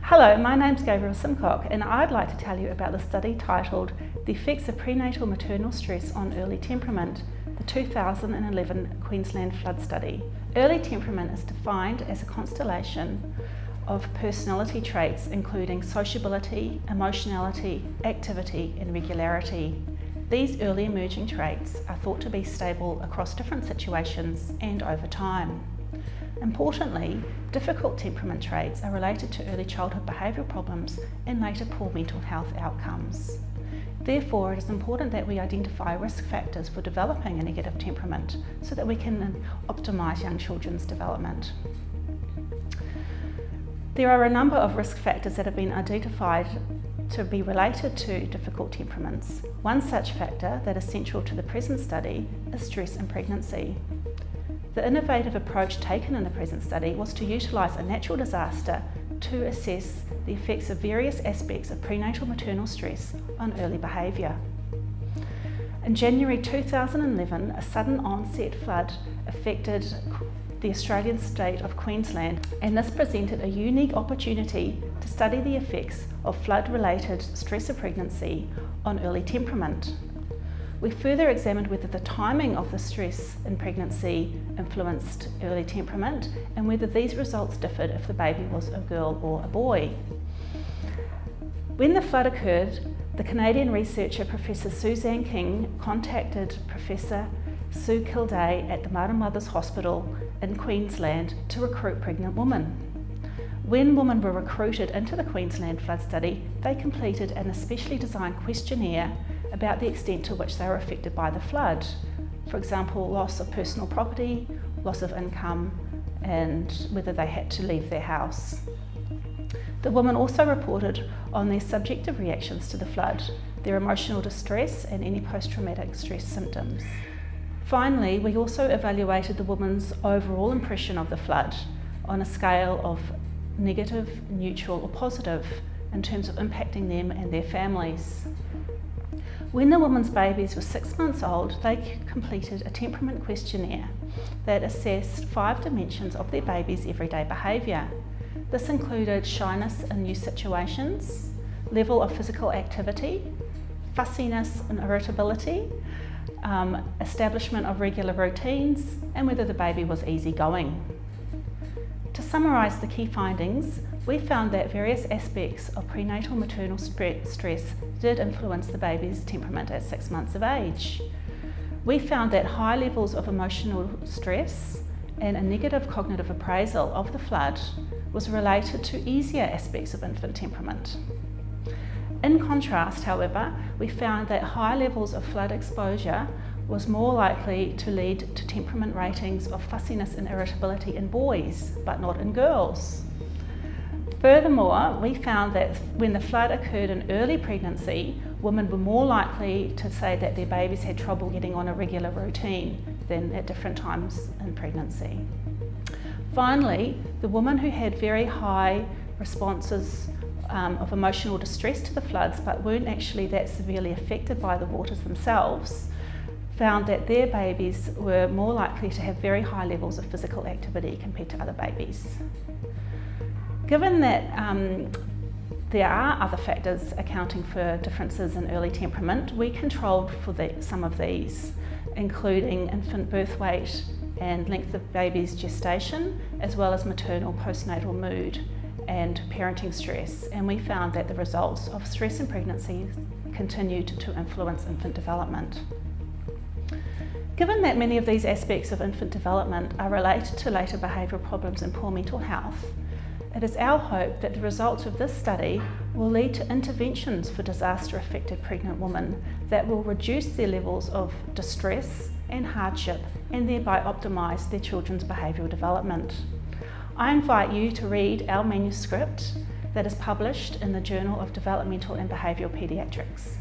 Hello, my name's Gabrielle Simcock and I'd like to tell you about the study titled The Effects of Prenatal Maternal Stress on Early Temperament, the 2011 Queensland Flood Study. Early temperament is defined as a constellation of personality traits including sociability, emotionality, activity and regularity. These early emerging traits are thought to be stable across different situations and over time. Importantly, difficult temperament traits are related to early childhood behavioural problems and later poor mental health outcomes. Therefore, it is important that we identify risk factors for developing a negative temperament so that we can optimise young children's development. There are a number of risk factors that have been identified to be related to difficult temperaments. One such factor that is central to the present study is stress in pregnancy. The innovative approach taken in the present study was to utilise a natural disaster to assess the effects of various aspects of prenatal maternal stress on early behaviour. In January 2011, a sudden onset flood affected the Australian state of Queensland, and this presented a unique opportunity to study the effects of flood-related stress of pregnancy on early temperament. We further examined whether the timing of the stress in pregnancy influenced early temperament and whether these results differed if the baby was a girl or a boy. When the flood occurred, the Canadian researcher Professor Suzanne King contacted Professor Sue Kildea at the Mother Mothers Hospital in Queensland to recruit pregnant women. When women were recruited into the Queensland flood study, they completed an especially designed questionnaire about the extent to which they were affected by the flood. For example, loss of personal property, loss of income, and whether they had to leave their house. The women also reported on their subjective reactions to the flood, their emotional distress and any post-traumatic stress symptoms. Finally, we also evaluated the woman's overall impression of the flood on a scale of negative, neutral or positive in terms of impacting them and their families. When the woman's babies were 6 months old, they completed a temperament questionnaire that assessed 5 dimensions of their baby's everyday behaviour. This included shyness in new situations, level of physical activity, fussiness and irritability, establishment of regular routines, and whether the baby was easygoing. To summarise the key findings, we found that various aspects of prenatal maternal stress did influence the baby's temperament at 6 months of age. We found that high levels of emotional stress and a negative cognitive appraisal of the flood was related to easier aspects of infant temperament. In contrast, however, we found that high levels of flood exposure was more likely to lead to temperament ratings of fussiness and irritability in boys, but not in girls. Furthermore, we found that when the flood occurred in early pregnancy, women were more likely to say that their babies had trouble getting on a regular routine than at different times in pregnancy. Finally, the women who had very high responses of emotional distress to the floods but weren't actually that severely affected by the waters themselves found that their babies were more likely to have very high levels of physical activity compared to other babies. Given that there are other factors accounting for differences in early temperament, we controlled for some of these, including infant birth weight and length of baby's gestation, as well as maternal postnatal mood and parenting stress, and we found that the results of stress in pregnancy continued to influence infant development. Given that many of these aspects of infant development are related to later behavioural problems and poor mental health, it is our hope that the results of this study will lead to interventions for disaster-affected pregnant women that will reduce their levels of distress and hardship and thereby optimise their children's behavioural development. I invite you to read our manuscript that is published in the Journal of Developmental and Behavioural Paediatrics.